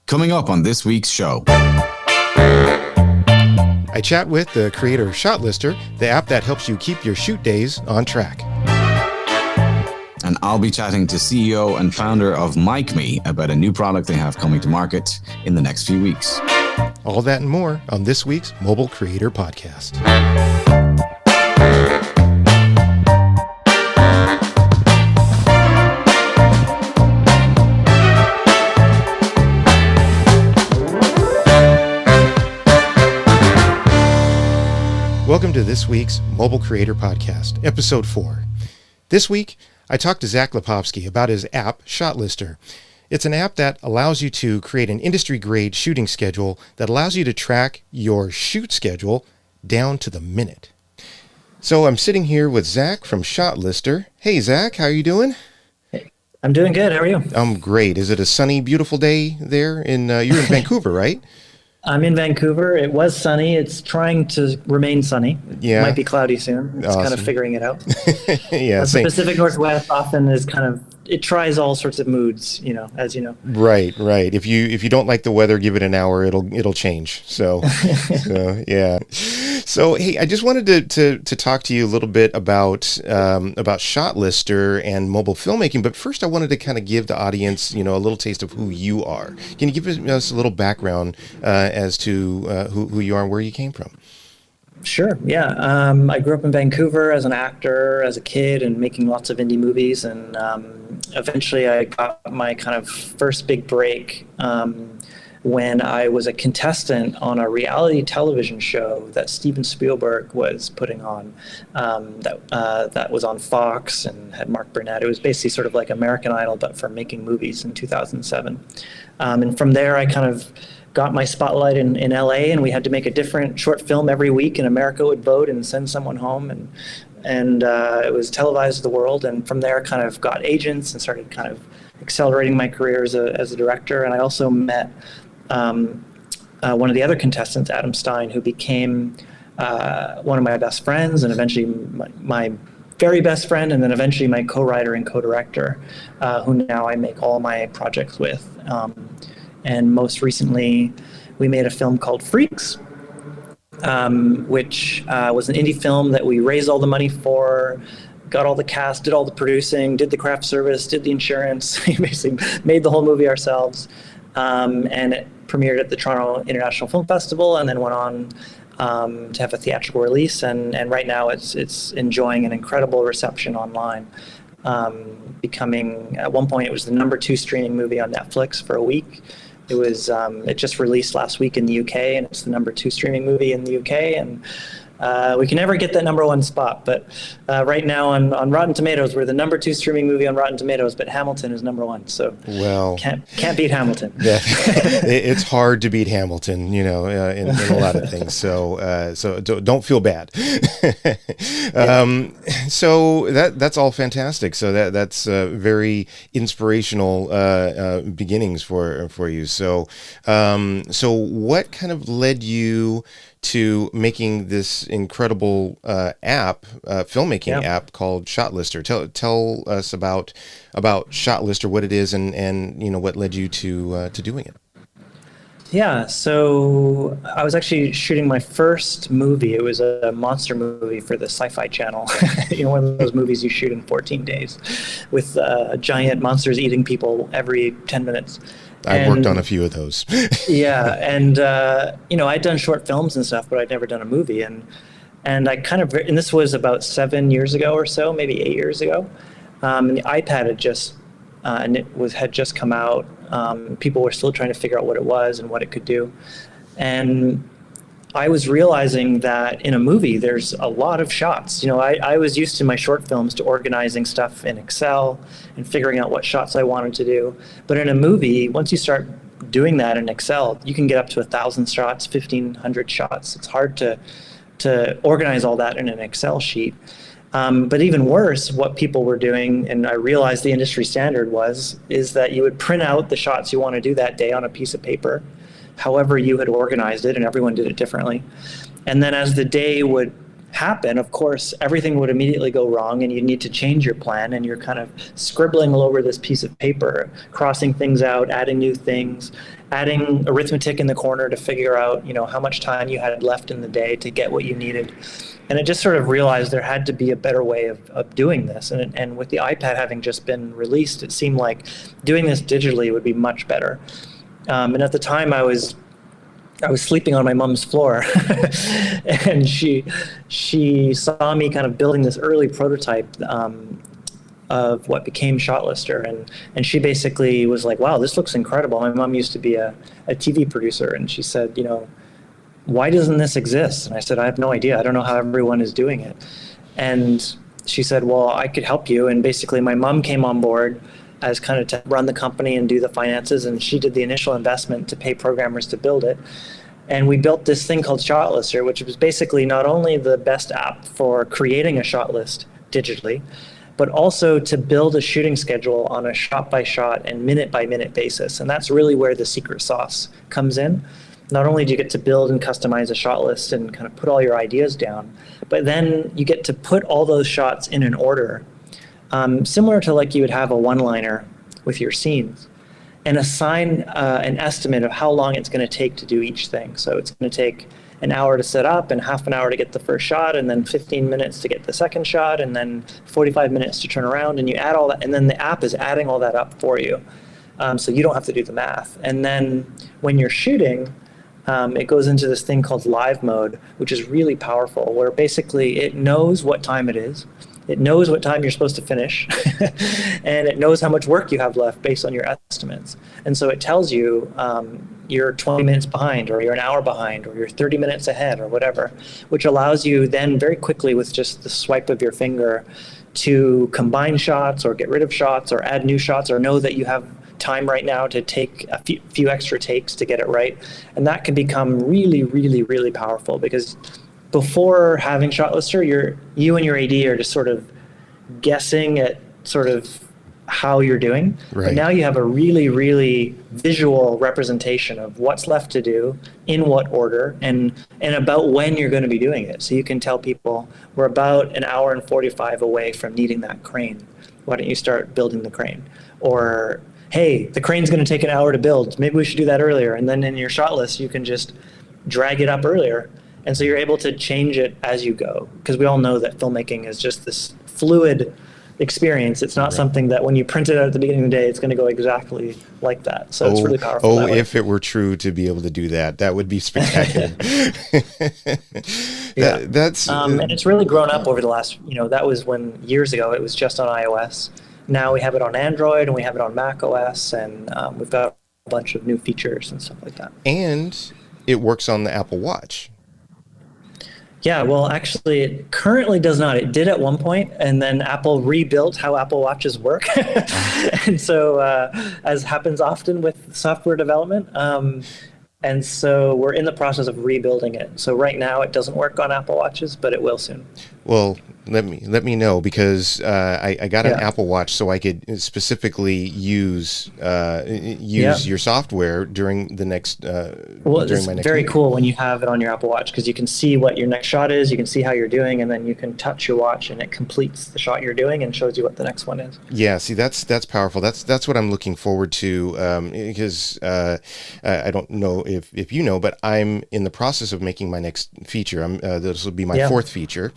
Coming up on this week's show. I chat with the creator of Shotlister, the app that helps you keep your shoot days on track. And I'll be chatting to CEO and founder of MikMe about a new product they have coming to market in the next few weeks. All that and more on this week's Mobile Creator Podcast. Welcome to this week's Mobile Creator Podcast, Episode 4. This week, I talked to Zach Lipovsky about his app, Shotlister. It's an app that allows you to create an industry-grade shooting schedule that allows you to track your shoot schedule down to the minute. So I'm sitting here with Zach from Shotlister. Hey, Zach, how are you doing? Hey, I'm doing good. How are you? I'm great. Is it a sunny, beautiful day there? You're in Vancouver, right? I'm in Vancouver. It was sunny. It's trying to remain sunny. Yeah. It might be cloudy soon. It's Awesome. kind of figuring it out. Yeah. The Pacific Northwest often is it tries all sorts of moods, as you know. Right. If you don't like the weather, give it an hour. It'll change. So yeah. So hey, I just wanted to talk to you a little bit about Shotlister and mobile filmmaking. But first, I wanted to kind of give the audience, a little taste of who you are. Can you give us a little background as to who you are and where you came from? Sure. Yeah. I grew up in Vancouver as an actor, as a kid, and making lots of indie movies. And eventually I got my kind of first big break when I was a contestant on a reality television show that Steven Spielberg was putting on that was on Fox and had Mark Burnett. It was basically sort of like American Idol, but for making movies in 2007. And from there, I kind of got my spotlight in LA, and we had to make a different short film every week, and America would vote and send someone home, and it was televised to the world. And from there, kind of got agents and started kind of accelerating my career as a director. And I also met one of the other contestants, Adam Stein, who became one of my best friends, and eventually my very best friend, and then eventually my co-writer and co-director, who now I make all my projects with. And most recently, we made a film called Freaks, which was an indie film that we raised all the money for, got all the cast, did all the producing, did the craft service, did the insurance. We basically made the whole movie ourselves. And it premiered at the Toronto International Film Festival and then went on to have a theatrical release. And right now it's enjoying an incredible reception online. Becoming, at one point, it was the #2 streaming movie on Netflix for a week. It just released last week in the UK, and it's the #2 streaming movie in the UK, and we can never get that #1 spot, but right now on Rotten Tomatoes, we're the #2 streaming movie on Rotten Tomatoes, but Hamilton is #1, so can't beat Hamilton. Yeah, it's hard to beat Hamilton, in a lot of things. So don't feel bad. So that's all fantastic. So that's very inspirational beginnings for you. So what kind of led you to making this incredible filmmaking app called Shotlister? Tell us about Shotlister, what it is, and what led you to doing it. Yeah, so I was actually shooting my first movie. It was a monster movie for the Sci-Fi Channel. One of those movies you shoot in 14 days with giant monsters eating people every 10 minutes. I've worked on a few of those. Yeah, and I'd done short films and stuff, but I'd never done a movie. And this was about 7 years ago or so, maybe 8 years ago. And the iPad had just come out. People were still trying to figure out what it was and what it could do. And I was realizing that in a movie, there's a lot of shots. I was used to my short films to organizing stuff in Excel and figuring out what shots I wanted to do. But in a movie, once you start doing that in Excel, you can get up to 1,000 shots, 1,500 shots. It's hard to organize all that in an Excel sheet. But even worse, what people were doing, and I realized the industry standard is that you would print out the shots you want to do that day on a piece of paper, however you had organized it, and everyone did it differently. And then as the day would happen, of course, everything would immediately go wrong and you need to change your plan, and you're kind of scribbling all over this piece of paper, crossing things out, adding new things, adding arithmetic in the corner to figure out, how much time you had left in the day to get what you needed. And I just sort of realized there had to be a better way of doing this. And with the iPad having just been released, it seemed like doing this digitally would be much better. And at the time I was sleeping on my mom's floor and she saw me kind of building this early prototype of what became Shotlister. And she basically was like, wow, this looks incredible. My mom used to be a TV producer, and she said, why doesn't this exist? And I said, I have no idea. I don't know how everyone is doing it. And she said, well, I could help you. And basically my mom came on board as kind of to run the company and do the finances, and she did the initial investment to pay programmers to build it. And we built this thing called Shotlister, which was basically not only the best app for creating a shot list digitally, but also to build a shooting schedule on a shot-by-shot and minute-by-minute basis. And that's really where the secret sauce comes in. Not only do you get to build and customize a shot list and kind of put all your ideas down, but then you get to put all those shots in an order, similar to like you would have a one-liner with your scenes, and assign an estimate of how long it's going to take to do each thing. So it's going to take an hour to set up and half an hour to get the first shot, and then 15 minutes to get the second shot, and then 45 minutes to turn around, and you add all that, and then the app is adding all that up for you. So you don't have to do the math. And then when you're shooting, it goes into this thing called live mode, which is really powerful, where basically it knows what time it is. It knows what time you're supposed to finish, and it knows how much work you have left based on your estimates. And so it tells you you're 20 minutes behind, or you're an hour behind, or you're 30 minutes ahead, or whatever, which allows you then very quickly with just the swipe of your finger to combine shots or get rid of shots or add new shots, or know that you have time right now to take a few extra takes to get it right. And that can become really, really, really powerful, because before having Shotlister, you and your AD are just sort of guessing at sort of how you're doing. Right. But now you have a really, really visual representation of what's left to do, in what order, and about when you're going to be doing it. So you can tell people, we're about an hour and 45 away from needing that crane. Why don't you start building the crane? Or, hey, the crane's going to take an hour to build. Maybe we should do that earlier. And then in your shot list, you can just drag it up earlier. And so you're able to change it as you go, because we all know that filmmaking is just this fluid experience. It's not something that when you print it out at the beginning of the day, it's going to go exactly like that. So it's really powerful. If it were true to be able to do that, that would be spectacular. Yeah. That's and it's really grown up over the last, that was when years ago it was just on iOS. Now we have it on Android and we have it on Mac OS, and we've got a bunch of new features and stuff like that. And it works on the Apple Watch. Yeah, well, actually, it currently does not. It did at one point, and then Apple rebuilt how Apple Watches work. And so, as happens often with software development, and so we're in the process of rebuilding it. So right now, it doesn't work on Apple Watches, but it will soon. Well, let me know, because I got an Apple Watch so I could specifically use your software during the next. Well, it's very cool when you have it on your Apple Watch, because you can see what your next shot is, you can see how you're doing, and then you can touch your watch and it completes the shot you're doing and shows you what the next one is. Yeah, see, that's powerful. That's what I'm looking forward to, because I don't know if you know, but I'm in the process of making my next feature. This will be my fourth feature.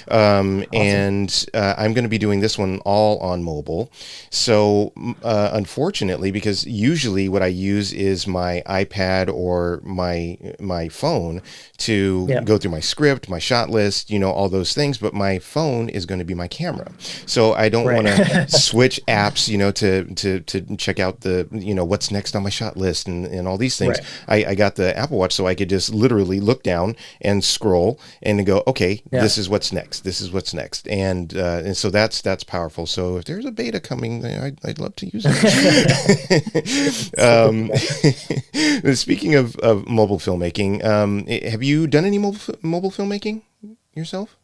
Awesome. And I'm going to be doing this one all on mobile. So unfortunately, because usually what I use is my iPad or my phone to go through my script, my shot list, all those things. But my phone is going to be my camera. So I don't want to switch apps, to check out the, what's next on my shot list and all these things. Right. I got the Apple Watch so I could just literally look down and scroll and go, okay, this is what's next. This is what's next. And so that's powerful. So if there's a beta coming, I'd love to use it. Speaking of mobile filmmaking, have you done any mobile filmmaking yourself?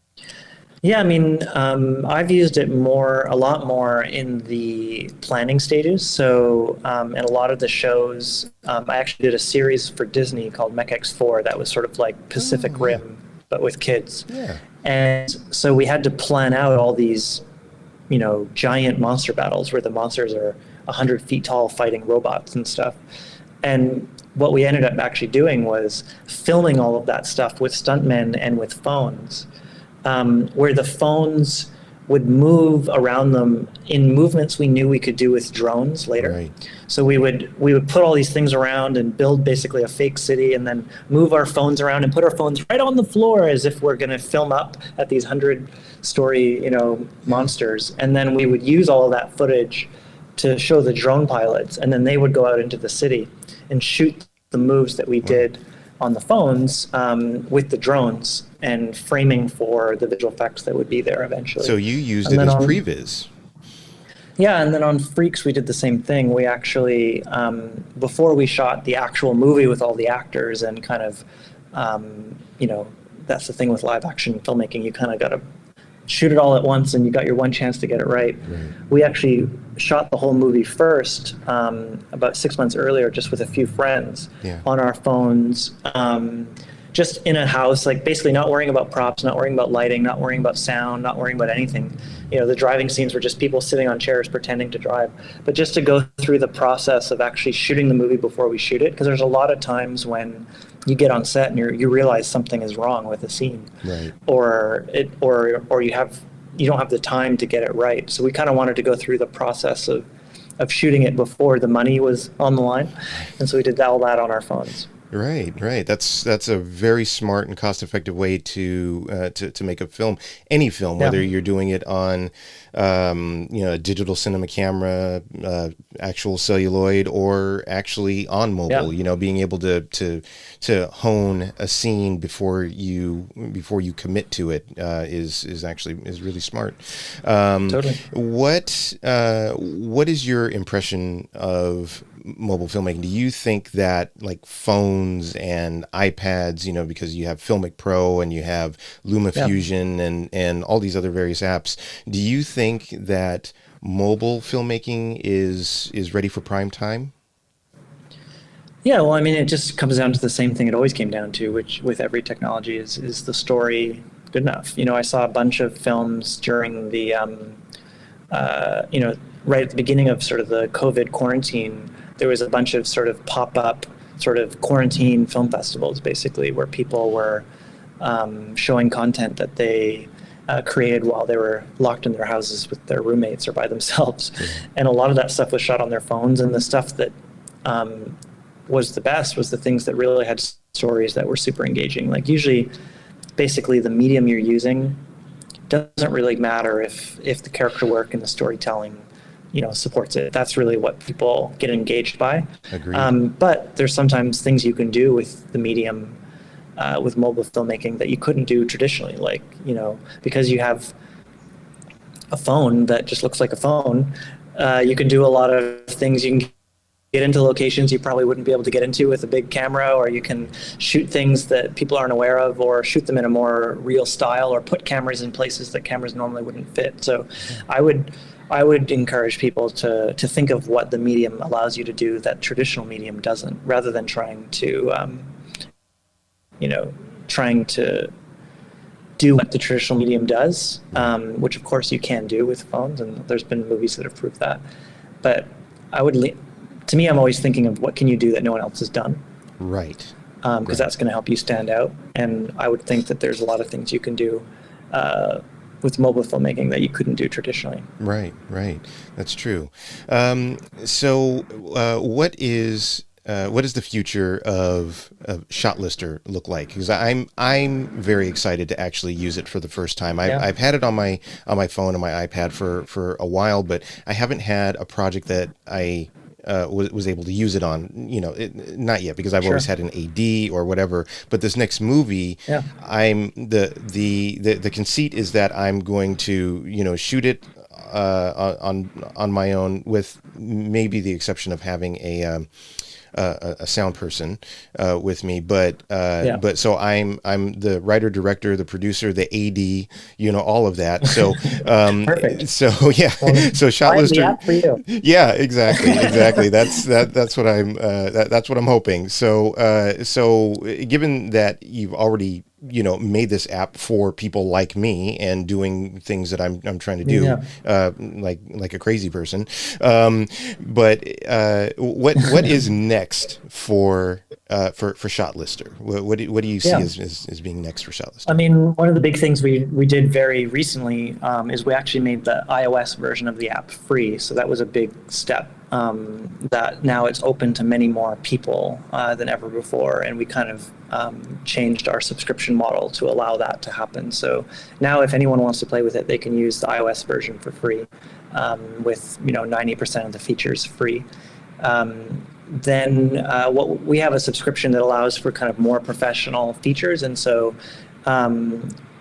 Yeah, I mean, I've used it a lot more in the planning stages. So in a lot of the shows, I actually did a series for Disney called Mech X4 that was sort of like Pacific Rim, but with kids. Yeah. And so we had to plan out all these, giant monster battles where the monsters are 100 feet tall fighting robots and stuff. And what we ended up actually doing was filming all of that stuff with stuntmen and with phones, where the phones would move around them in movements we knew we could do with drones later. Right. So we would put all these things around and build basically a fake city, and then move our phones around and put our phones right on the floor as if we're going to film up at these 100-story, monsters. And then we would use all of that footage to show the drone pilots, and then they would go out into the city and shoot the moves that we did on the phones with the drones, and framing for the visual effects that would be there eventually. So you used it as previs. Yeah, and then on Freaks, we did the same thing. We actually, before we shot the actual movie with all the actors and kind of, that's the thing with live action filmmaking, you kind of got to shoot it all at once and you got your one chance to get it right. We actually shot the whole movie first, about 6 months earlier, just with a few friends on our phones, just in a house, like basically not worrying about props, not worrying about lighting, not worrying about sound, not worrying about anything. The driving scenes were just people sitting on chairs pretending to drive. But just to go through the process of actually shooting the movie before we shoot it, because there's a lot of times when you get on set and you realize something is wrong with a scene, right, or you don't have the time to get it right. So we kind of wanted to go through the process of shooting it before the money was on the line, and so we did all that on our phones. Right. That's a very smart and cost-effective way to make a film, any film, whether you're doing it on, a digital cinema camera, actual celluloid, or actually on mobile. Being able to hone a scene before you commit to it is really smart. Totally. What is your impression of mobile filmmaking? Do you think that like phones and iPads, because you have Filmic Pro and you have LumaFusion and all these other various apps, do you think that mobile filmmaking is ready for prime time? Yeah, well, I mean, it just comes down to the same thing it always came down to, which with every technology is the story good enough? I saw a bunch of films during the, right at the beginning of sort of the COVID quarantine. There was a bunch of sort of pop-up sort of quarantine film festivals, basically, where people were showing content that they created while they were locked in their houses with their roommates or by themselves. Mm-hmm. And a lot of that stuff was shot on their phones, and the stuff that was the best was the things that really had stories that were super engaging. Like usually, basically, the medium you're using doesn't really matter if the character work and the storytelling supports it. That's really what people get engaged by. Agreed. But there's sometimes things you can do with the medium, with mobile filmmaking that you couldn't do traditionally. Like, because you have a phone that just looks like a phone, you can do a lot of things. You can get into locations you probably wouldn't be able to get into with a big camera, or you can shoot things that people aren't aware of, or shoot them in a more real style, or put cameras in places that cameras normally wouldn't fit. So I would encourage people to think of what the medium allows you to do that traditional medium doesn't, rather than trying to do what the traditional medium does, which of course you can do with phones, and there's been movies that have proved that. But to me, I'm always thinking of what can you do that no one else has done. Right. Because that's going to help you stand out. And I would think that there's a lot of things you can do with mobile filmmaking that you couldn't do traditionally. Right. That's true. So what is the future of Shotlister look like? Because I'm very excited to actually use it for the first time. I've had it on my phone and my iPad for a while, but I haven't had a project that I was able to use it on, not yet, because I've always had an AD or whatever. But this next movie, I'm the conceit is that I'm going to shoot it on my own, with maybe the exception of having a sound person with me, but so I'm the writer, director, the producer, the AD, all of that. So perfect. So so Shotlister for you. Yeah, exactly. That's what I'm hoping. So given that you've already made this app for people like me and doing things that I'm trying to do, like a crazy person. But what is next for Shotlister? What do you see as being next for Shotlister? I mean, one of the big things we did very recently is we actually made the iOS version of the app free. So that was a big step. That now it's open to many more people than ever before, and we kind of changed our subscription model to allow that to happen. So now if anyone wants to play with it, they can use the iOS version for free, with 90% of the features free. Then we have a subscription that allows for kind of more professional features, and so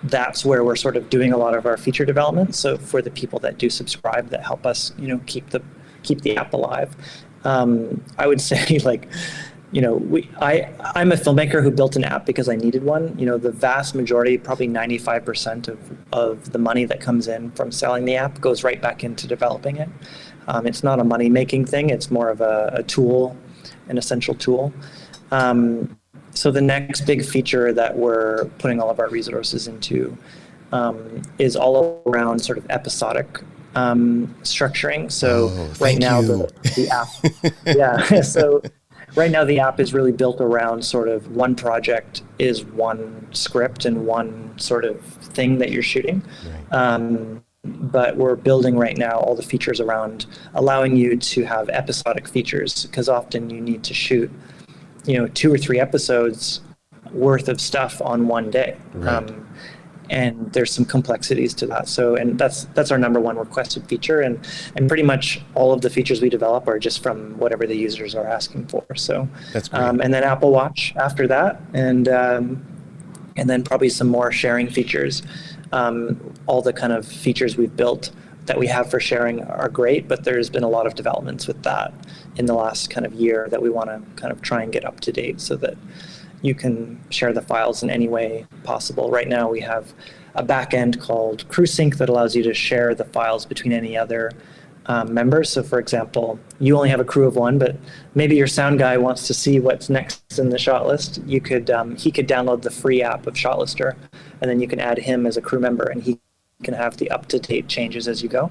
that's where we're sort of doing a lot of our feature development. So for the people that do subscribe, that help us keep the app alive. I would say I'm a filmmaker who built an app because I needed one. The vast majority, probably 95% of the money that comes in from selling the app goes right back into developing it. It's not a money-making thing. It's more of a tool, an essential tool. So the next big feature that we're putting all of our resources into is all around sort of episodic structuring. So right now the app, so right now the app is really built around sort of one project is one script and one sort of thing that you're shooting. Right. But we're building right now all the features around allowing you to have episodic features, because often you need to shoot 2 or 3 episodes worth of stuff on one day. Right. And there's some complexities to that. So, and that's our number one requested feature, and pretty much all of the features we develop are just from whatever the users are asking for. So that's great. And then Apple Watch after that, and then probably some more sharing features. All the kind of features we've built that we have for sharing are great, but there's been a lot of developments with that in the last kind of year that we want to kind of try and get up to date so that you can share the files in any way possible. Right now we have a backend called CrewSync that allows you to share the files between any other members. So for example, you only have a crew of 1, but maybe your sound guy wants to see what's next in the shot list. You could he could download the free app of Shotlister, and then you can add him as a crew member, and he can have the up-to-date changes as you go.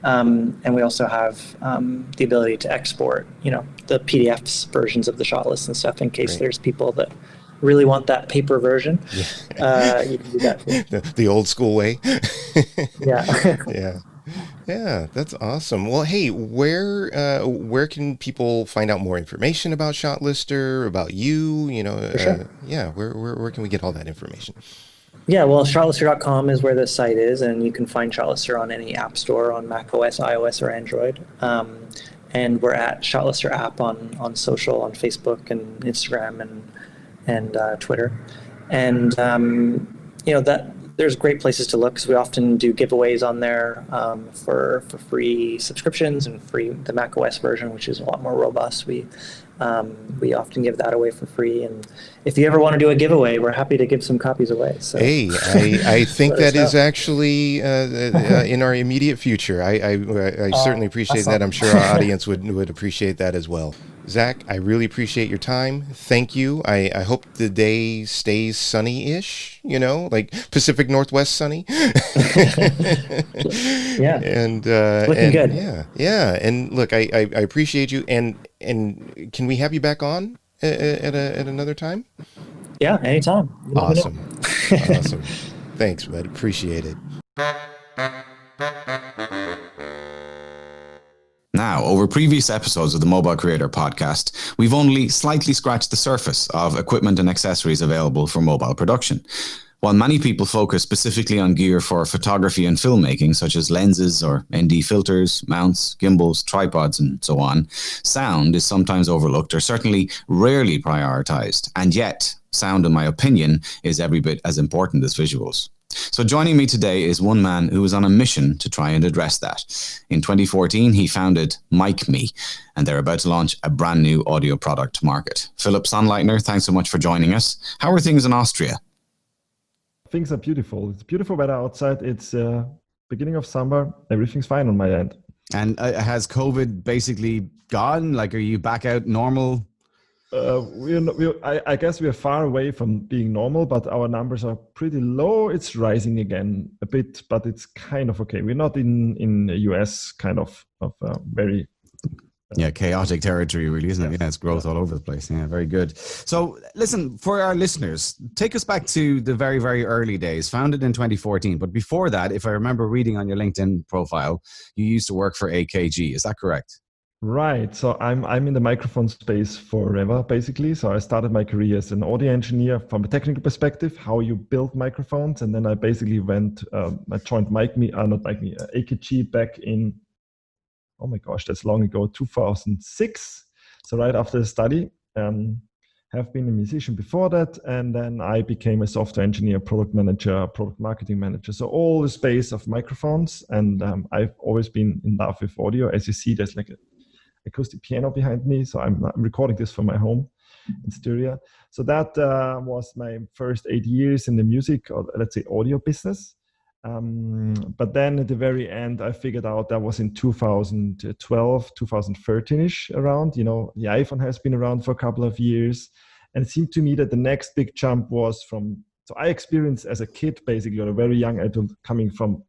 And we also have the ability to export, the PDFs versions of the shot list and stuff in case there's people that really want that paper version. Yeah. You can do that too. The old school way. Yeah. Yeah, that's awesome. Well, hey, where can people find out more information about Shotlister, about you? Sure. Where can we get all that information? Yeah, well, shotlister.com is where the site is, and you can find Shotlister on any app store on macOS, iOS, or Android. And we're at Shotlister App on social, on Facebook and Instagram and Twitter. And that there's great places to look, because we often do giveaways on there for free subscriptions and the macOS version, which is a lot more robust. We often give that away for free, and if you ever want to do a giveaway, we're happy to give some copies away. So, hey, I think that is actually in our immediate future. I certainly appreciate that. I'm sure our audience would appreciate that as well. Zach, I really appreciate your time. Thank you. I hope the day stays sunny-ish, like Pacific Northwest sunny. Yeah. And looking good. Yeah. And look, I appreciate you. And can we have you back on at another time? Yeah, anytime. Awesome. Awesome. Thanks, bud. Appreciate it. Now, over previous episodes of the Mobile Creator Podcast, we've only slightly scratched the surface of equipment and accessories available for mobile production. While many people focus specifically on gear for photography and filmmaking, such as lenses or ND filters, mounts, gimbals, tripods, and so on, sound is sometimes overlooked or certainly rarely prioritized. And yet, sound, in my opinion, is every bit as important as visuals. So joining me today is one man who was on a mission to try and address that. In 2014, he founded MikMe, and they're about to launch a brand new audio product to market. Philipp Sonnleitner, thanks so much for joining us. How are things in Austria? Things are beautiful. It's beautiful weather outside. It's beginning of summer. Everything's fine on my end. And has COVID basically gone? Like, are you back out normal? I guess we are far away from being normal, but our numbers are pretty low. It's rising again a bit, but it's kind of okay. We're not in the US kind of very chaotic territory, really, isn't it? Yeah, it's growth all over the place. Yeah, very good. So listen, for our listeners, take us back to the very, very early days, founded in 2014. But before that, if I remember reading on your LinkedIn profile, you used to work for AKG. Is that correct? Right. So I'm in the microphone space forever, basically. So I started my career as an audio engineer from a technical perspective, how you build microphones. And then I basically I joined AKG back in, oh my gosh, that's long ago, 2006. So right after the study, have been a musician before that. And then I became a software engineer, product manager, product marketing manager. So all the space of microphones. And I've always been in love with audio. As you see, there's like an acoustic piano behind me. So I'm recording this from my home in Styria. So that was my first 8 years in the music, or let's say audio business. But then at the very end, I figured out that was in 2012, 2013-ish around. The iPhone has been around for a couple of years. And it seemed to me that the next big jump was so I experienced as a kid, basically, or a very young adult, coming from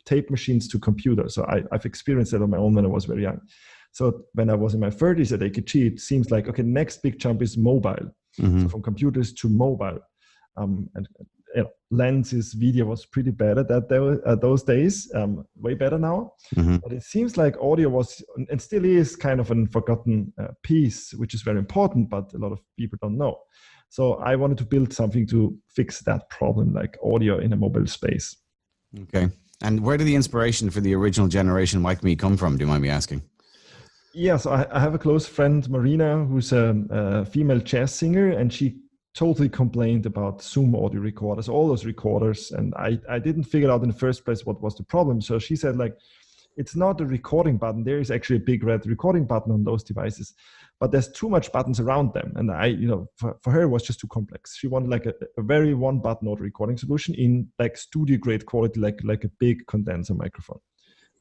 tape machines to computers. So I've experienced that on my own when I was very young. So when I was in my 30s at AKG, it seems like, okay, next big jump is mobile. So from computers to mobile. And lenses, video was pretty bad at those days, way better now. But it seems like audio was, and still is, kind of an forgotten piece, which is very important, but a lot of people don't know. So I wanted to build something to fix that problem, like audio in a mobile space. Okay. And where did the inspiration for the original generation MikMe come from? Do you mind me asking? Yeah, so I have a close friend, Marina, who's a female jazz singer, and she totally complained about Zoom audio recorders, all those recorders. And I didn't figure out in the first place what was the problem. So she said, like, it's not a recording button. There is actually a big red recording button on those devices, but there's too much buttons around them. And for her, it was just too complex. She wanted like a very one button audio recording solution in like studio grade quality, like a big condenser microphone.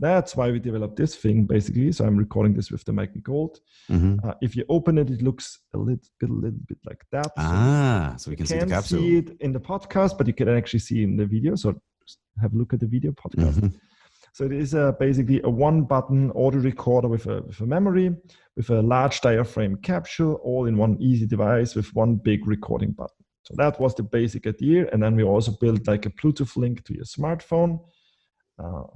That's why we developed this thing, basically. So I'm recording this with the MikMe Gold. If you open it, it looks a little bit like that. So we can see the capsule. You can't see it in the podcast, but you can actually see in the video. So just have a look at the video podcast. So it is basically a one-button audio recorder with a memory, with a large diaphragm capsule, all in one easy device with one big recording button. So that was the basic idea. And then we also built like a Bluetooth link to your smartphone.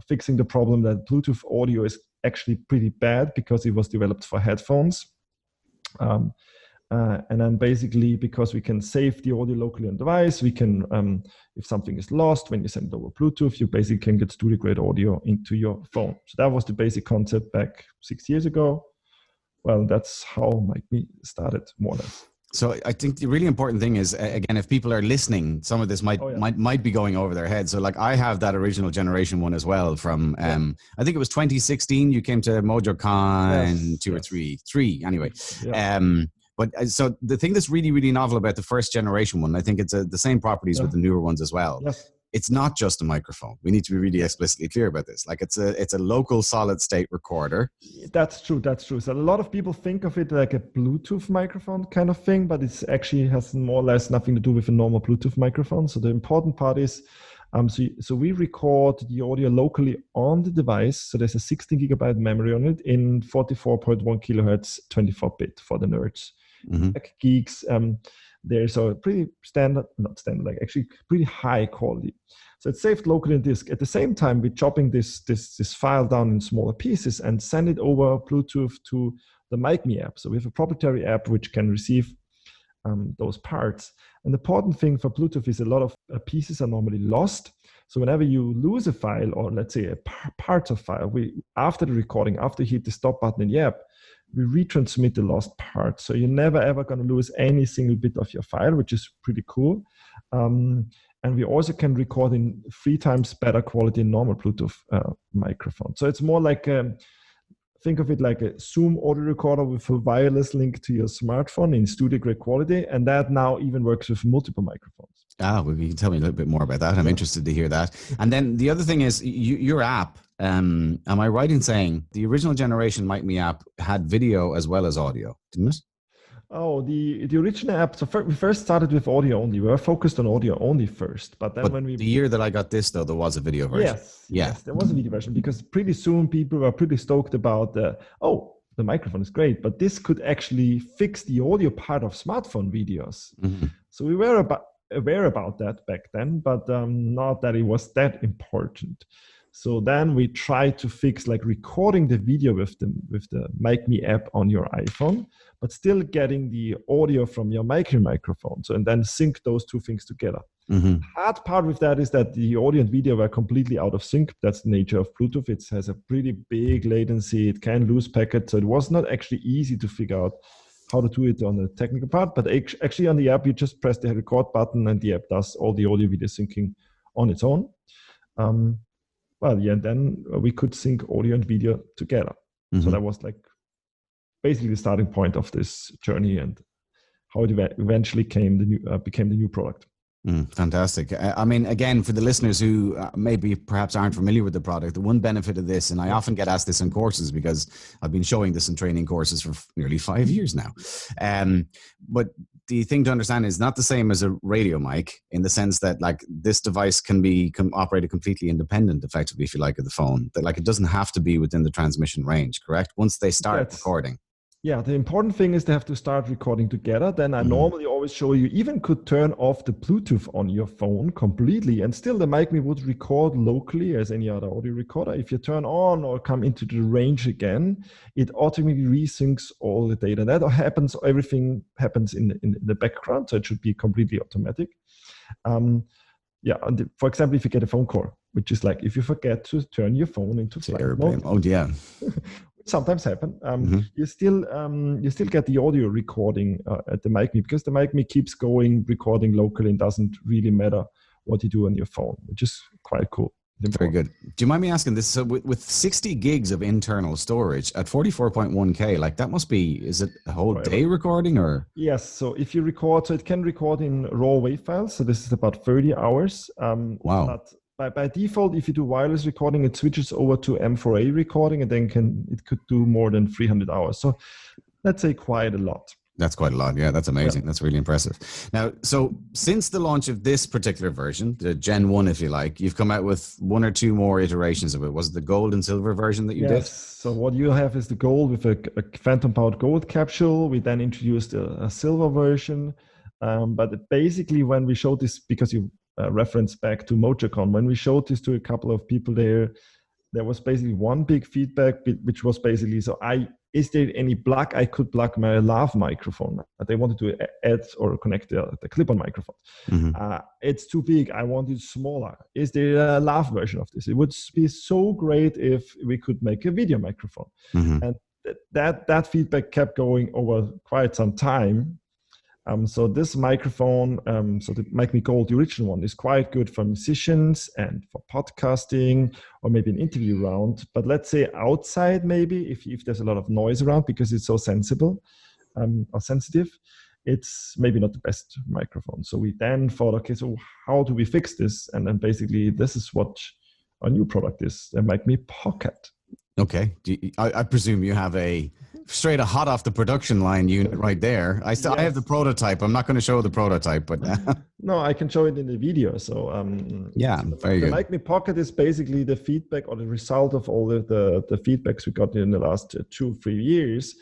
Fixing the problem that Bluetooth audio is actually pretty bad because it was developed for headphones. And then basically, because we can save the audio locally on device, we can, if something is lost, when you send it over Bluetooth, you basically can get studio grade audio into your phone. So that was the basic concept back 6 years ago. Well, that's how MikMe started, more or less. So I think the really important thing is, again, if people are listening, some of this might be going over their heads. So like I have that original generation one as well from, I think it was 2016. You came to MojoCon 2 or 3 anyway. But so the thing that's really, really novel about the first generation one, I think it's the same properties with the newer ones as well. It's not just a microphone. We need to be really explicitly clear about this. Like it's a local solid state recorder. That's true. So a lot of people think of it like a Bluetooth microphone kind of thing, but it's actually has more or less nothing to do with a normal Bluetooth microphone. So the important part is, so we record the audio locally on the device. So there's a 16 gigabyte memory on it in 44.1 kilohertz, 24-bit for the nerds, like geeks. There's a pretty like actually pretty high quality. So it's saved locally in disk. At the same time, we're chopping this file down in smaller pieces and send it over Bluetooth to the MikMe app. So we have a proprietary app which can receive those parts. And the important thing for Bluetooth is a lot of pieces are normally lost. So whenever you lose a file, or let's say a part of file, after the recording, after you hit the stop button in the app, we retransmit the lost part. So you're never ever going to lose any single bit of your file, which is pretty cool. And we also can record in 3 times better quality in normal Bluetooth microphone. So it's more like, think of it like a Zoom audio recorder with a wireless link to your smartphone in studio grade quality. And that now even works with multiple microphones. Well, you can tell me a little bit more about that. I'm interested to hear that. And then the other thing is your app. Am I right in saying the original generation MikMe app had video as well as audio, didn't it? Oh, the original app. So we first started with audio only. We were focused on audio only first, but then But when we the year that I got this, though, there was a video version. yes, there was a video version because pretty soon people were pretty stoked about the microphone is great, but this could actually fix the audio part of smartphone videos. Mm-hmm. So we were aware about that back then, but not that it was that important. So then we tried to fix like recording the video with the MikMe app on your iPhone, but still getting the audio from your MikMe microphone. So and then sync those two things together. Mm-hmm. Hard part with that is that the audio and video were completely out of sync. That's the nature of Bluetooth. It has a pretty big latency. It can lose packets. So it was not actually easy to figure out how to do it on the technical part. But actually on the app, you just press the record button and the app does all the audio video syncing on its own. And then we could sync audio and video together. Mm-hmm. So that was like basically the starting point of this journey and how it eventually became the new product. Fantastic. I mean, again, for the listeners who maybe perhaps aren't familiar with the product, the one benefit of this, and I often get asked this in courses because I've been showing this in training courses for nearly 5 years now. But the thing to understand is not the same as a radio mic in the sense that like this device can be operated completely independent, effectively, if you like, of the phone. That like it doesn't have to be within the transmission range, correct? Once they start recording. Yeah, the important thing is they have to start recording together. Then I normally always show you even could turn off the Bluetooth on your phone completely and still the MikMe would record locally as any other audio recorder. If you turn on or come into the range again, it automatically resyncs all the data. That happens, everything happens in the background, so it should be completely automatic. For example, if you get a phone call, which is like if you forget to turn your phone into flight mode. Oh, yeah. Sometimes happen. You still get the audio recording at the MikMe because the MikMe keeps going recording locally and doesn't really matter what you do on your phone, which is quite cool. Very good. Do you mind me asking this? So with 60 gigs of internal storage at 44.1K, like that must be, is it a whole day recording or? Yes. So if you record, so it can record in raw WAV files. So this is about 30 hours. Wow. But by default, if you do wireless recording, it switches over to M4A recording, and then it could do more than 300 hours. So let's say quite a lot. That's quite a lot. Yeah, that's amazing. Yeah. That's really impressive. Now, so since the launch of this particular version, the Gen 1, if you like, you've come out with one or two more iterations of it. Was it the gold and silver version that you did? So what you have is the gold with a phantom-powered gold capsule. We then introduced a silver version. But basically, when we showed this, because you reference back to MojoCon, when we showed this to a couple of people there was basically one big feedback, which was basically, is there any plug I could plug my lav microphone? They wanted to add or connect the clip-on microphone. Mm-hmm. It's too big. I want it smaller. Is there a lav version of this? It would be so great if we could make a video microphone. Mm-hmm. And that feedback kept going over quite some time. So this microphone, so the MikMe Gold, the original one, is quite good for musicians and for podcasting or maybe an interview round. But let's say outside, maybe if there's a lot of noise around because it's so sensible or sensitive, it's maybe not the best microphone. So we then thought, okay, so how do we fix this? And then basically this is what our new product is, the MikMe Pocket. Okay. I presume you have a straight hot off the production line unit right there. I have the prototype. I'm not going to show the prototype, but no, I can show it in the video. So very good. The MikMe Pocket is basically the feedback or the result of all the feedbacks we got in the last 2-3 years,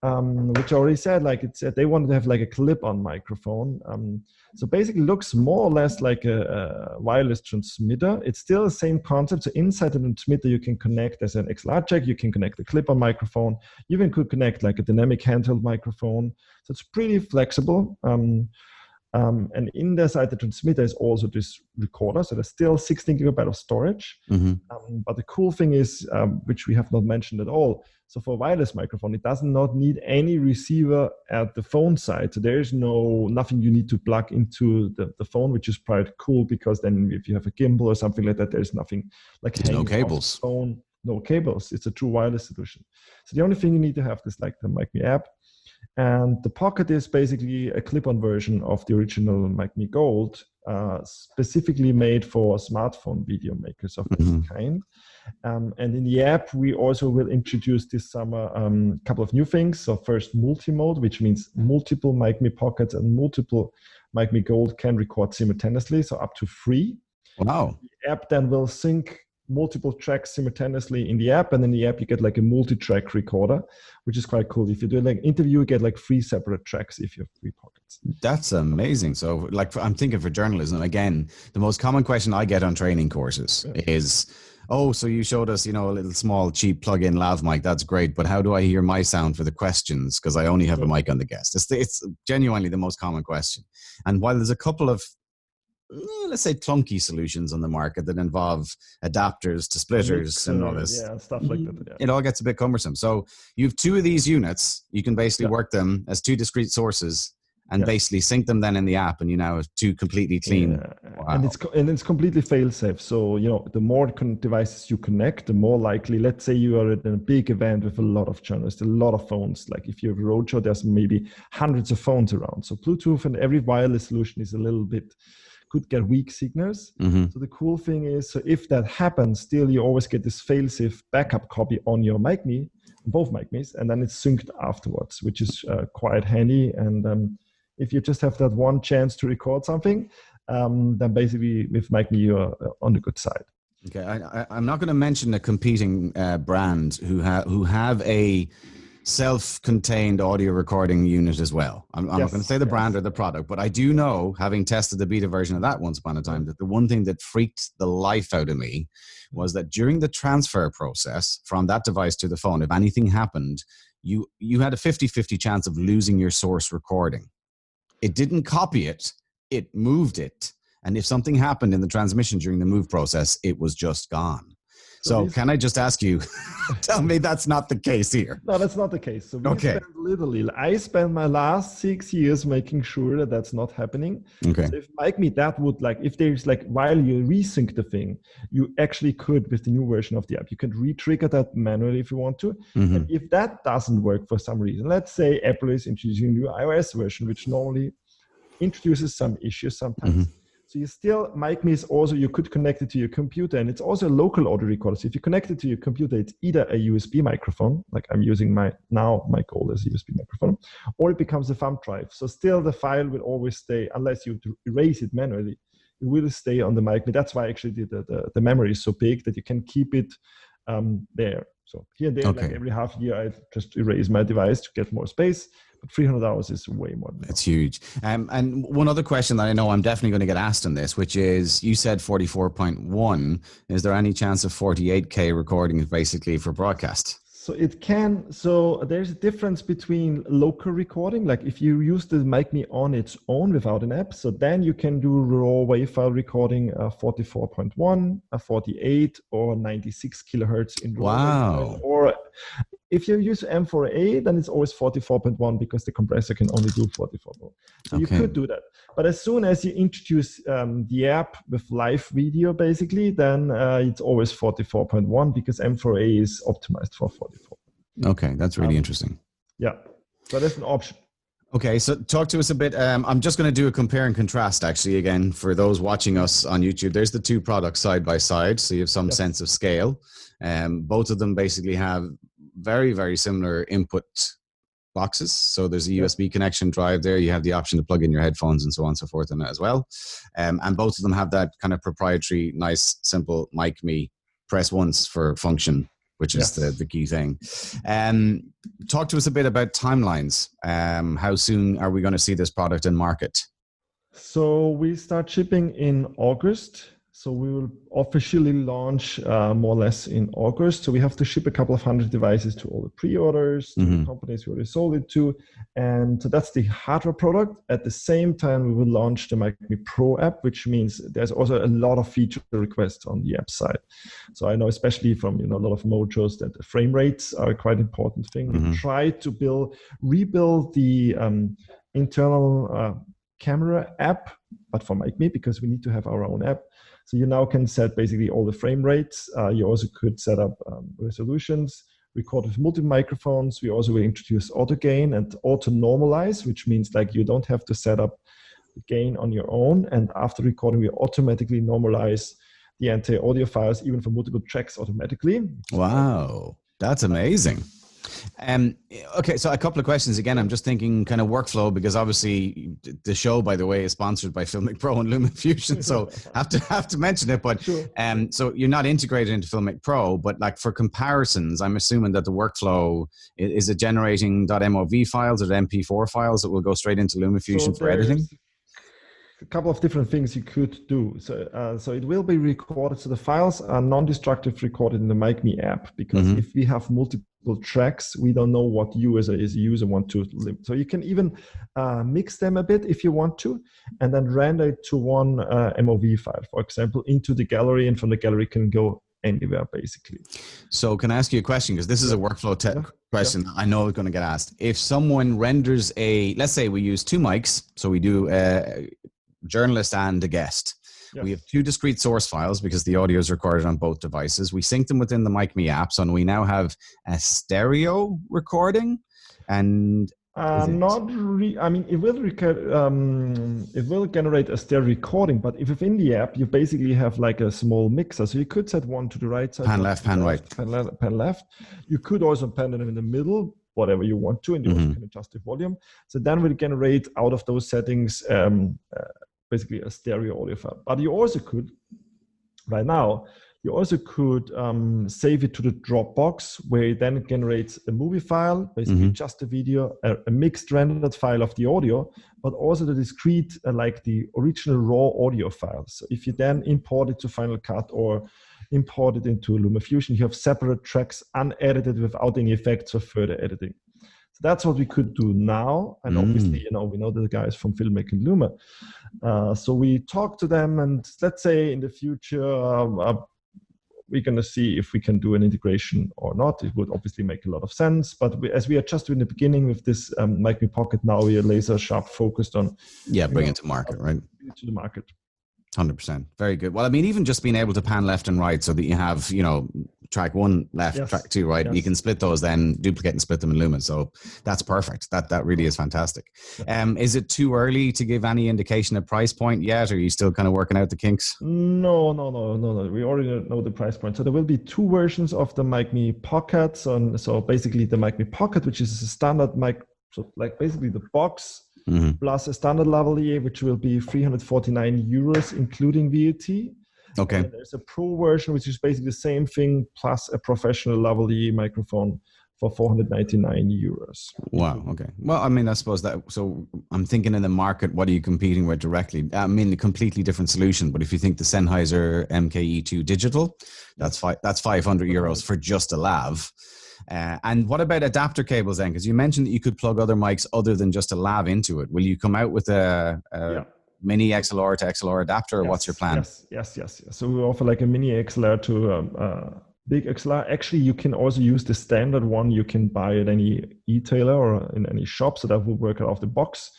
which I already said, like they wanted to have like a clip-on microphone. So basically looks more or less like a wireless transmitter. It's still the same concept. So inside the transmitter, you can connect as an XLR jack, you can connect a clip-on microphone. You even could connect like a dynamic handheld microphone. So it's pretty flexible. And inside the transmitter is also this recorder. So there's still 16 gigabyte of storage. Mm-hmm. But the cool thing is, which we have not mentioned at all, so for a wireless microphone, it does not need any receiver at the phone side. So there is nothing you need to plug into the phone, which is quite cool because then if you have a gimbal or something like that, there's nothing like no cables. Phone, no cables. It's a true wireless solution. So the only thing you need to have is like the MikMe app. And the Pocket is basically a clip-on version of the original MikMe Gold, specifically made for smartphone video makers of any kind. And in the app, we also will introduce this summer a couple of new things. So first, multi-mode, which means multiple MikMe Pockets and multiple MikMe Gold can record simultaneously, so up to 3. Wow. The app then will sync multiple tracks simultaneously in the app, and in the app you get like a multi-track recorder, which is quite cool. If you do like an interview, you get like 3 separate tracks if you have 3 pockets. That's amazing. So like, I'm thinking for journalism, again, the most common question I get on training courses is, oh, so you showed us, a little small cheap plug-in lav mic. That's great. But how do I hear my sound for the questions? Because I only have a mic on the guest. It's genuinely the most common question. And while there's a couple of, let's say, clunky solutions on the market that involve adapters to splitters and all this. Yeah, stuff like that. Yeah. It all gets a bit cumbersome. So you have 2 of these units. You can basically work them as 2 discrete sources and basically sync them then in the app, and you now have 2 completely clean. Yeah. Wow. And it's completely fail-safe. So, the more devices you connect, the more likely, let's say you are at a big event with a lot of journalists, a lot of phones. Like if you have a roadshow, there's maybe hundreds of phones around. So Bluetooth and every wireless solution is a little bit, could get weak signals. So the cool thing is, so if that happens, still you always get this fail-safe backup copy on your MikMe, both MikMes, and then it's synced afterwards, which is quite handy. And if you just have that one chance to record something, then basically with MikMe you're on the good side. Okay, I'm not going to mention a competing brand who have a self-contained audio recording unit as well. I'm not going to say the brand or the product, but I do know, having tested the beta version of that once upon a time, that the one thing that freaked the life out of me was that during the transfer process from that device to the phone, if anything happened, you had a 50-50 chance of losing your source recording. It didn't copy it, it moved it. And if something happened in the transmission during the move process, it was just gone. So can I just ask you, tell me that's not the case here? No, that's not the case. So I spent my last 6 years making sure that that's not happening. Okay. So if MikMe, that would if there's while you resync the thing, you actually could, with the new version of the app, you can re-trigger that manually if you want to. And if that doesn't work for some reason, let's say Apple is introducing a new iOS version, which normally introduces some issues sometimes. So you still, MikMe is also, you could connect it to your computer, and it's also a local audio recorder. So if you connect it to your computer, it's either a USB microphone, like I'm using my Gold as a USB microphone, or it becomes a thumb drive. So still the file will always stay, unless you erase it manually, it will stay on the MikMe. That's why actually the memory is so big that you can keep it there. So here and there, every half year, I just erase my device to get more space. But 300 hours is way more. It's huge. And one other question that I know I'm definitely going to get asked on this, which is, you said 44.1. Is there any chance of 48K recording basically for broadcast? So it can. So there's a difference between local recording, like if you use the MikMe on its own without an app. So then you can do raw wave file recording, 44.1, 48, or 96 kilohertz in raw. Wow. Or if you use M4A, then it's always 44.1 because the compressor can only do 44.1. So you could do that. But as soon as you introduce the app with live video, basically, then it's always 44.1 because M4A is optimized for 44. Okay, that's really interesting. Yeah, so that's an option. Okay, so talk to us a bit. I'm just going to do a compare and contrast, actually, again, for those watching us on YouTube. There's the 2 products side by side, so you have some sense of scale. Both of them basically have very, very similar input boxes. So there's a USB connection drive there. You have the option to plug in your headphones and so on and so forth in it as well. And both of them have that kind of proprietary, nice, simple MikMe press once for function, which is the key thing. Talk to us a bit about timelines. How soon are we going to see this product in market? So we start shipping in August. So we will officially launch more or less in August. So we have to ship a couple of hundred devices to all the pre-orders, to the companies we already sold it to. And so that's the hardware product. At the same time, we will launch the MikMe Pro app, which means there's also a lot of feature requests on the app side. So I know, especially from a lot of mojos, that the frame rates are a quite important thing. We try to rebuild the internal camera app, but for MikMe, because we need to have our own app. So you now can set basically all the frame rates. You also could set up resolutions record with multiple microphones. We also will introduce auto gain and auto normalize, which means like you don't have to set up the gain on your own. And after recording, we automatically normalize the entire audio files, even for multiple tracks automatically. Wow, that's amazing. Okay, so a couple of questions. Again, I'm just thinking kind of workflow, because obviously the show, by the way, is sponsored by Filmic Pro and LumaFusion, so have to mention it. But sure. So you're not integrated into Filmic Pro, but like for comparisons, I'm assuming that the workflow is it generating .mov files or MP4 files that will go straight into LumaFusion for editing? A couple of different things you could do. So it will be recorded. So the files are non-destructive recorded in the MikMe app, because if we have multiple tracks, we don't know what you as a user want to live. So you can even mix them a bit if you want to, and then render it to one MOV file, for example, into the gallery, and from the gallery can go anywhere basically. So can I ask you a question? Because this is a workflow question that I know is going to get asked. If someone renders let's say we use two mics, so we do a journalist and a guest. Yes. We have two discrete source files because the audio is recorded on both devices. We sync them within the MikMe app, so we now have a stereo recording. And I mean, it will generate a stereo recording, but if within the app you basically have like a small mixer, so you could set one to the right side, pan left, pan right, pan left. You could also pan it in the middle, whatever you want to, and you also can adjust the volume. So then we'll generate out of those settings basically a stereo audio file. But you also could, right now, save it to the Dropbox, where it then generates a movie file, basically just a video, a mixed rendered file of the audio, but also the discrete, like the original raw audio file. So if you then import it to Final Cut or import it into LumaFusion, you have separate tracks unedited without any effects for further editing. So that's what we could do now. And obviously, we know the guys from Filmmaking and Luma. So we talk to them, and let's say in the future, we're going to see if we can do an integration or not. It would obviously make a lot of sense. But as we are just in the beginning with this MikMe Pocket, now we are laser sharp focused on bring it to market, right? To the market. 100%. Very good. Well, I mean, even just being able to pan left and right so that you have, track one left, track two right, you can split those, then duplicate and split them in Luma. So that's perfect. That really is fantastic. Is it too early to give any indication of price point yet, or are you still kind of working out the kinks? No. We already know the price point. So there will be two versions of the MikMe Pocket. So basically the MikMe Pocket, which is a standard mic, so like basically the box, plus a standard lavalier, which will be 349 euros, including VAT. Okay. And there's a pro version, which is basically the same thing, plus a professional lavalier microphone for 499 euros. Wow. Okay. Well, I mean, I suppose so I'm thinking in the market, what are you competing with directly? I mean, a completely different solution. But if you think the Sennheiser MKE2 digital, that's 500 euros for just a lav. And what about adapter cables then? Because you mentioned that you could plug other mics other than just a lav into it. Will you come out with a mini XLR to XLR adapter, or what's your plan? Yes. So we offer like a mini XLR to big XLR. Actually, you can also use the standard one you can buy at any e-tailer or in any shop. So that will work out of the box,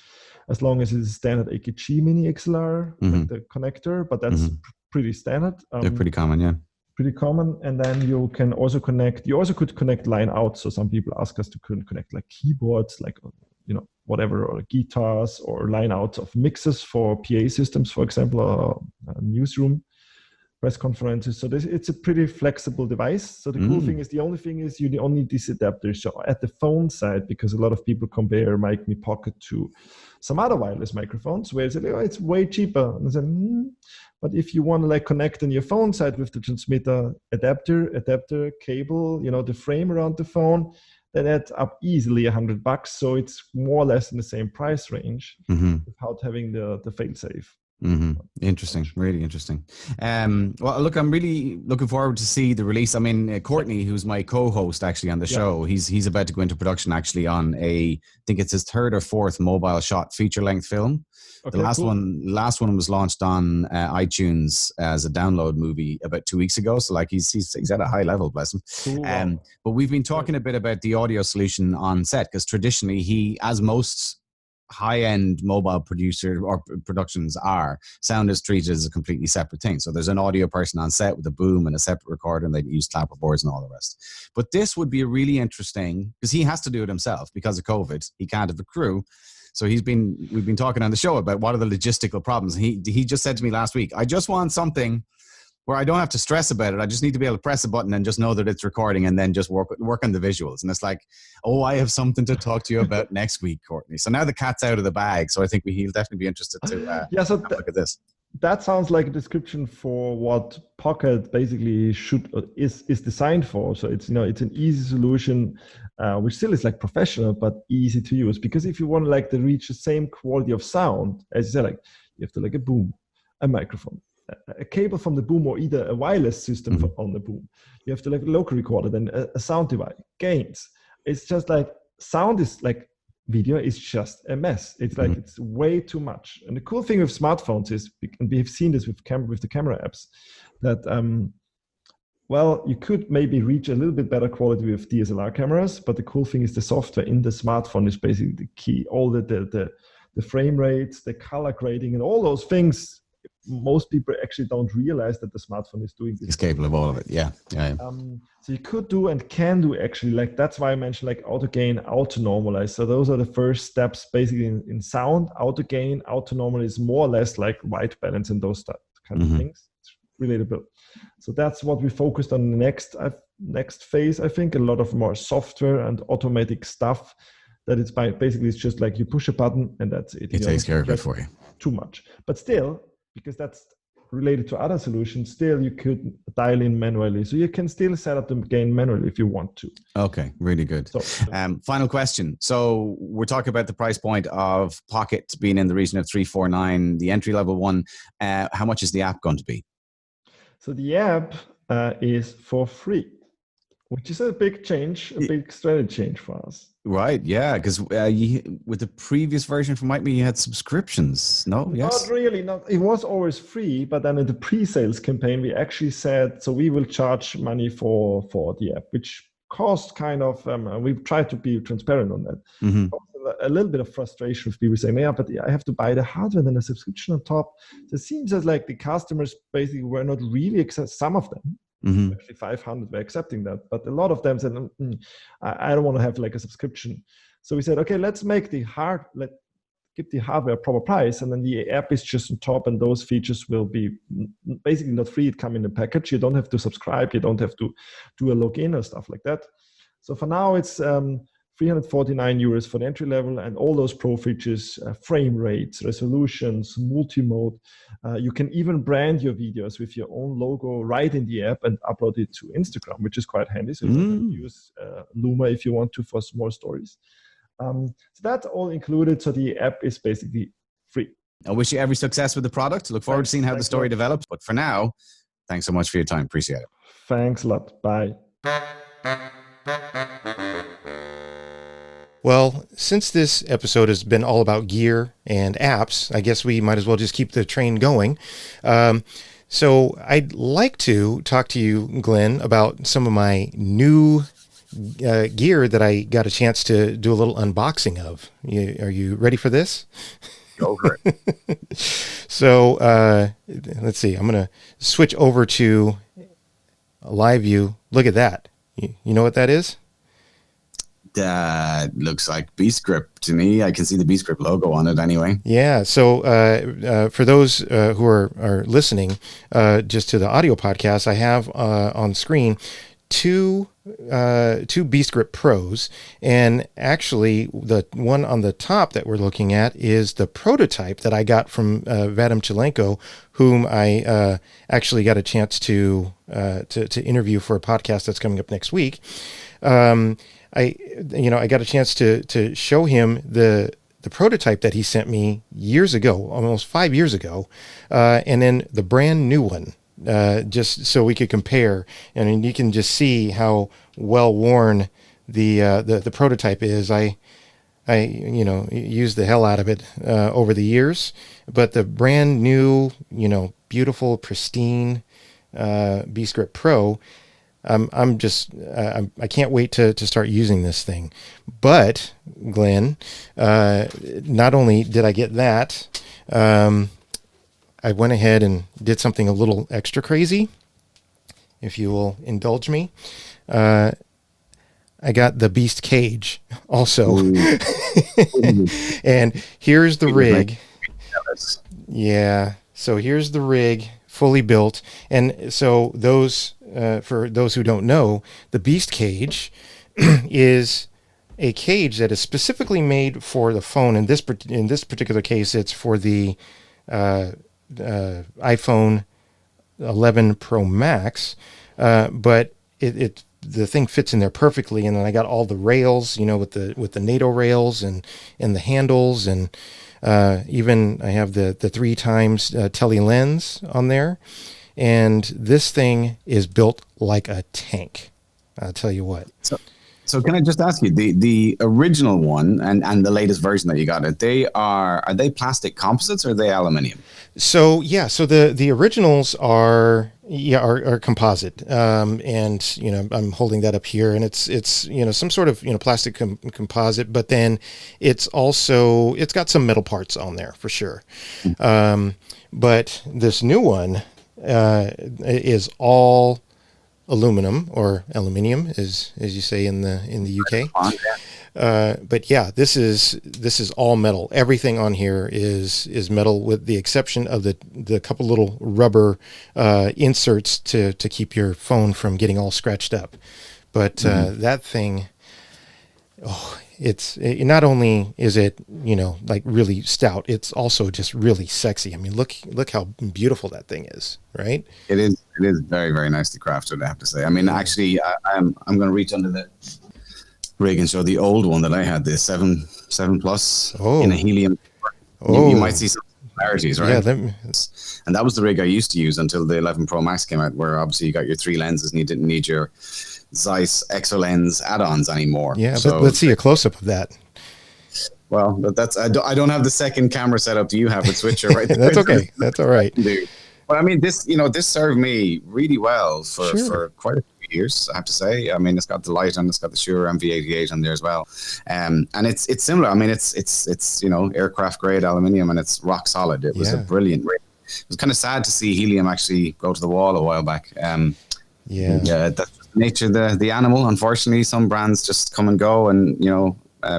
as long as it's a standard AKG mini XLR, like the connector. But that's pretty standard. They're pretty common, yeah. Pretty common. And then you can also could connect line out. So some people ask us to connect like keyboards, like, whatever, or guitars, or line outs of mixes for PA systems, for example, or newsroom press conferences. So it's a pretty flexible device. So the cool thing is, the only thing is you only need this adapter. So at the phone side, because a lot of people compare MikMe Pocket to some other wireless microphones, where it's way cheaper. And I said, but if you want to like connect on your phone side with the transmitter adapter cable, the frame around the phone, that adds up easily $100. So it's more or less in the same price range without having the fail-safe. Interesting, really interesting. Well, look, I'm really looking forward to see the release. I mean, Courtney, who's my co-host actually on the show, he's about to go into production actually on I think it's his third or fourth mobile shot feature-length film. Okay, the last one was launched on iTunes as a download movie about 2 weeks ago. So like he's at a high level, bless him. Cool. But we've been talking a bit about the audio solution on set, because traditionally as most high-end mobile producer or productions are, sound is treated as a completely separate thing. So there's an audio person on set with a boom and a separate recorder, and they use clapperboards and all the rest. But this would be a really interesting, because he has to do it himself because of COVID. He can't have a crew. So we've been talking on the show about what are the logistical problems. He just said to me last week, I just want something where I don't have to stress about it. I just need to be able to press a button and just know that it's recording, and then just work on the visuals. And it's like, oh, I have something to talk to you about next week, Courtney. So now the cat's out of the bag. So I think he'll definitely be interested to look at this. That sounds like a description for what Pocket basically is designed for. So it's an easy solution, which still is like professional but easy to use. Because if you want to reach the same quality of sound, as you said, you have to a boom, a microphone, a cable from the boom, or either a wireless system on the boom. You have to a local recorder, then a sound device, gains. It's just sound is video is just a mess. It's it's way too much. And the cool thing with smartphones is, and we have seen this with the camera apps, that you could maybe reach a little bit better quality with DSLR cameras, but the cool thing is the software in the smartphone is basically the key. All the frame rates, the color grading, and all those things. Most people actually don't realize that the smartphone is doing this. It's capable of all of it, yeah. So you could do and can do actually, that's why I mentioned auto gain, auto normalize. So those are the first steps basically in sound. Auto gain, auto normalize is more or less like white balance and those kind of things. It's relatable. So that's what we focused on the next phase. I think a lot of more software and automatic stuff. That it's basically it's just you push a button and that's it. It takes care of it for you. Too much, but still, because that's related to other solutions, still you could dial in manually. So you can still set up the gain manually if you want to. Okay, really good. So, final question. So we're talking about the price point of Pocket being in the region of $349, the entry level one. How much is the app going to be? So the app is for free, which is a big change, a big strategy change for us. Right, yeah, because with the previous version from MikMe, you had subscriptions, no? Yes? Not really, it was always free, but then in the pre-sales campaign, we actually said, so we will charge money for the app, which cost kind of, we've tried to be transparent on that. A little bit of frustration with people saying, but I have to buy the hardware and then a subscription on top. So it seems as the customers basically were not really, some of them, actually 500 were accepting that, but a lot of them said, I don't want to have a subscription. So we said, okay, let's make give the hardware a proper price, and then the app is just on top, and those features will be basically not free. It come in a package. You don't have to subscribe. You don't have to do a login or stuff like that. So for now, it's 349 euros for the entry level, and all those pro features, frame rates, resolutions, multi-mode. You can even brand your videos with your own logo right in the app and upload it to Instagram, which is quite handy. So you can use Luma if you want to for small stories. So that's all included. So the app is basically free. I wish you every success with the product. Look forward to seeing how the story develops. But for now, thanks so much for your time. Appreciate it. Thanks a lot. Bye. Well, since this episode has been all about gear and apps, I guess we might as well just keep the train going. So I'd like to talk to you, Glen, about some of my new gear that I got a chance to do a little unboxing of. Are you ready for this? Go for it. So let's see. I'm going to switch over to a live view. Look at that. You know what that is? That looks like B-Script to me. I can see the B-Script logo on it anyway. Yeah. So for those who are listening just to the audio podcast, I have on screen two B-Script Pros, and actually the one on the top that we're looking at is the prototype that I got from Vadim Chilenko, whom I actually got a chance to interview for a podcast that's coming up next week. I got a chance to show him the prototype that he sent me years ago, almost 5 years ago, and then the brand new one, just so we could compare. And you can just see how well worn the prototype is. I used the hell out of it over the years, but the brand new, beautiful, pristine B-Script Pro, I can't wait to start using this thing. But Glenn, not only did I get that, I went ahead and did something a little extra crazy, if you will indulge me. I got the Beast Cage also. And here's the rig. Yeah. So here's the rig fully built. And so for those who don't know, the Beast Cage is a cage that is specifically made for the phone. In this particular case, it's for the iPhone 11 Pro Max. But the thing fits in there perfectly, and then I got all the rails, with the NATO rails and the handles, and even I have the 3x tele lens on there, and this thing is built like a tank. I'll tell you what. So can I just ask you, the original one and the latest version that you got, are they plastic composites or are they aluminium? So the originals are composite, and I'm holding that up here, and it's some sort of plastic composite, but then it's got some metal parts on there for sure. But this new one is all aluminum, or aluminium, as you say in the UK. But yeah, this is all metal. Everything on here is metal, with the exception of the couple little rubber inserts to keep your phone from getting all scratched up. But that thing, it not only is it like really stout, it's also just really sexy. I mean, look how beautiful that thing is, right? It is very, very nicely crafted, I have to say. I mean, actually, I'm going to reach under the rig and show the old one that I had, the 7 Plus in a helium. You might see some similarities, right? Yeah, and that was the rig I used to use until the 11 Pro Max came out, where obviously you got your 3 lenses and you didn't need your Zeiss Exolens add-ons anymore. Yeah, so let's see a close-up of that. Well, but I don't have the second camera setup you have with switcher right there. That's okay. That's all right. But I mean, this served me really well for quite a few years, I have to say. I mean, it's got the light and it's got the Shure MV88 on there as well. And it's similar. I mean, it's aircraft grade aluminium, and it's rock solid. It was a brilliant rig. It was kind of sad to see helium actually go to the wall a while back. That's the nature of the animal. Unfortunately, some brands just come and go, and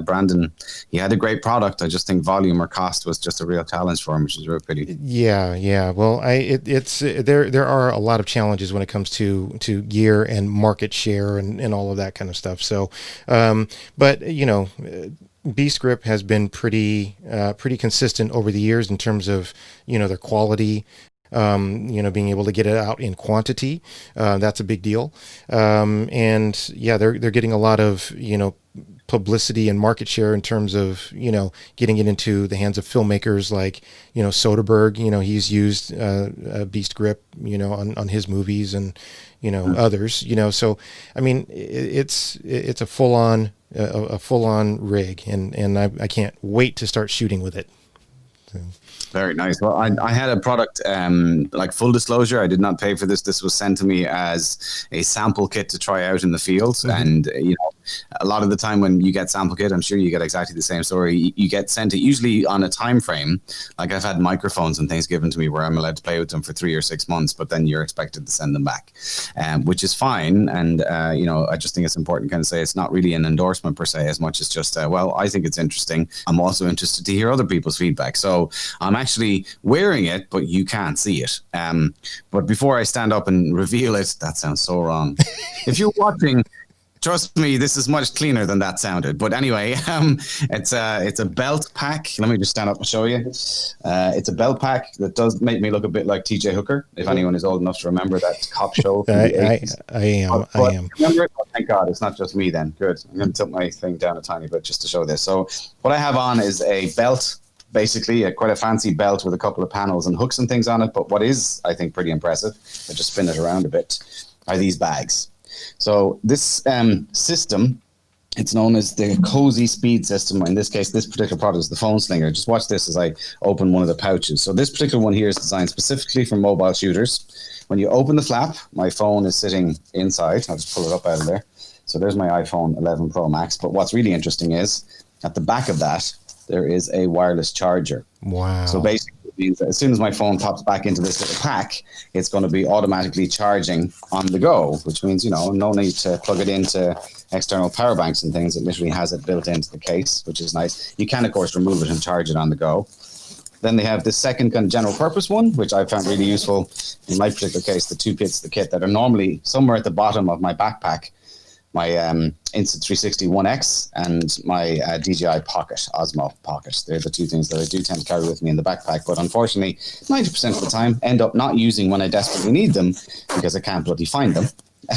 Brandon, he had a great product. I just think volume or cost was just a real challenge for him, which is a real pity. Yeah. Well, there are a lot of challenges when it comes to gear and market share and all of that kind of stuff. So, but Beast Grip has been pretty consistent over the years in terms of their quality. Being able to get it out in quantity, that's a big deal. And yeah, they're getting a lot of publicity and market share in terms of getting it into the hands of filmmakers like Soderbergh. He's used Beast Grip on his movies, and others. So I mean, it's a full on rig, and I can't wait to start shooting with it. So. Very nice. Well, I had a product, like full disclosure, I did not pay for this. This was sent to me as a sample kit to try out in the field. Mm-hmm. And, a lot of the time when you get sample kit, I'm sure you get exactly the same story. You get sent it usually on a time frame. Like I've had microphones and things given to me where I'm allowed to play with them for 3 or 6 months, but then you're expected to send them back, which is fine. And, I just think it's important to kind of say it's not really an endorsement per se, as much as just, I think it's interesting. I'm also interested to hear other people's feedback. So I'm actually wearing it, but you can't see it. But before I stand up and reveal it, that sounds so wrong. If you're watching, trust me, this is much cleaner than that sounded. But anyway, it's a belt pack. Let me just stand up and show you. It's a belt pack that does make me look a bit like TJ Hooker, if anyone is old enough to remember that cop show. I am. Remember it? Oh, thank God, it's not just me then. Good. I'm going to tilt my thing down a tiny bit just to show this. So what I have on is a belt, basically quite a fancy belt with a couple of panels and hooks and things on it. But what is, I think, pretty impressive, I just spin it around a bit, are these bags. So this system It's known as the Cozy Speed System. In this case, this particular product is the phone slinger. Just watch this as I open one of the pouches. So this particular one here is designed specifically for mobile shooters. When you open the flap, my phone is sitting inside. I'll just pull it up out of there. So there's my iPhone 11 Pro Max. But what's really interesting is at the back of that, there is a wireless charger. Wow. So basically, it means that as soon as my phone pops back into this little pack, it's going to be automatically charging on the go, which means, no need to plug it into external power banks and things. It literally has it built into the case, which is nice. You can, of course, remove it and charge it on the go. Then they have the second kind of general purpose one, which I found really useful. In my particular case, the 2 bits of the kit that are normally somewhere at the bottom of my backpack, my Insta360 One X and my DJI Pocket, Osmo Pocket. They're the two things that I do tend to carry with me in the backpack, but unfortunately, 90% of the time, end up not using when I desperately need them because I can't bloody find them.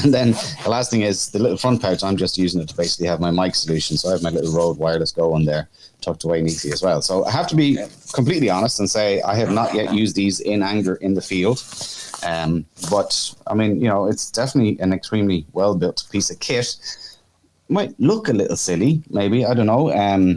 And then the last thing is the little front pouch. I'm just using it to basically have my mic solution. So I have my little Rode wireless Go on there, tucked away neatly as well. So I have to be completely honest and say I have not yet used these in anger in the field. But I mean, it's definitely an extremely well-built piece of kit. Might look a little silly, maybe. I don't know.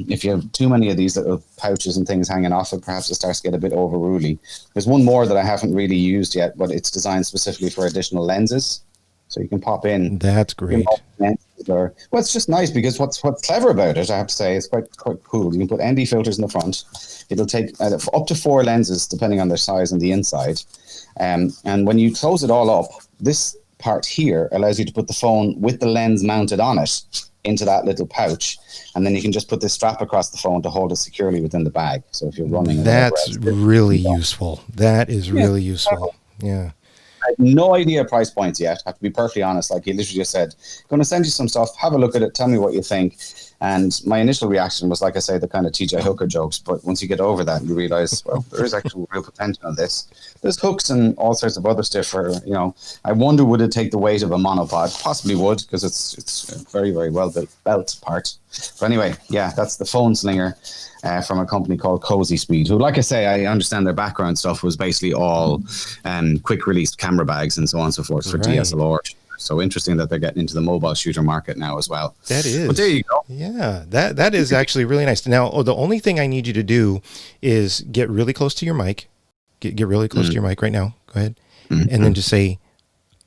If you have too many of these little pouches and things hanging off it, perhaps it starts to get a bit overruly. There's one more that I haven't really used yet, but it's designed specifically for additional lenses. So you can pop in. That's great. Well, it's just nice because what's clever about it, I have to say, is quite cool. You can put ND filters in the front. It'll take up to 4 lenses, depending on their size on the inside. And when you close it all up, this part here allows you to put the phone with the lens mounted on it into that little pouch. And then you can just put this strap across the phone to hold it securely within the bag. So if you're running... That's really useful. That is really useful. Yeah. I have no idea price points yet. I have to be perfectly honest. Like he literally just said, going to send you some stuff, have a look at it, tell me what you think. And my initial reaction was, like I say, the kind of TJ Hooker jokes. But once you get over that, you realize, well, there is actual real potential in this. There's hooks and all sorts of other stuff for, I wonder, would it take the weight of a monopod? Possibly would, because it's a very, very well built belt part. But anyway, yeah, that's the phone slinger from a company called Cozy Speed, who, like I say, I understand their background stuff was basically all quick release camera bags and so on and so forth for DSLR. So interesting that they're getting into the mobile shooter market now as well. That is. But there you go. Yeah, that is actually really nice. Now, the only thing I need you to do is get really close to your mic. Get really close to your mic right now. Go ahead. And then just say,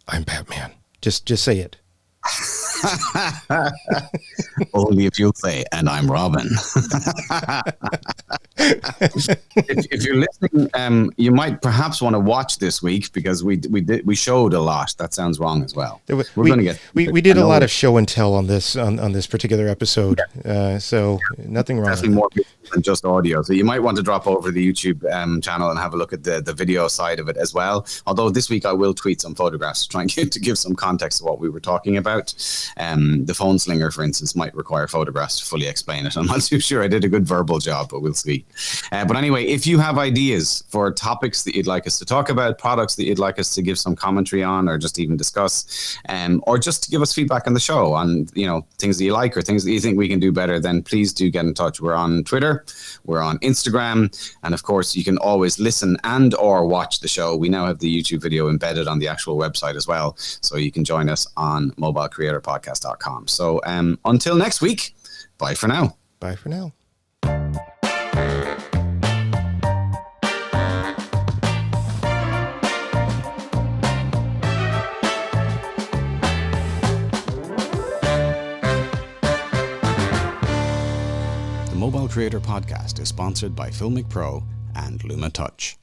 "I'm Batman." Just say it. Only if you'll say, "And I'm Robin." if you're listening, you might perhaps want to watch this week because we showed a lot. That sounds wrong as well. We did a lot of show and tell on this particular episode. So nothing wrong. Definitely more than just audio. So you might want to drop over to the YouTube channel and have a look at the video side of it as well. Although this week I will tweet some photographs trying to give some context to what we were talking about. The phone slinger, for instance, might require photographs to fully explain it. I'm not too sure I did a good verbal job, but we'll see. But anyway, if you have ideas for topics that you'd like us to talk about, products that you'd like us to give some commentary on, or just even discuss, or just to give us feedback on the show on, things that you like or things that you think we can do better, then please do get in touch. We're on Twitter, we're on Instagram, and of course you can always listen and or watch the show. We now have the YouTube video embedded on the actual website as well, so you can join us on MobileCreatorPodcast.com. So until next week, bye for now. Bye for now. The Mobile Creator Podcast is sponsored by Filmic Pro and Luma Touch.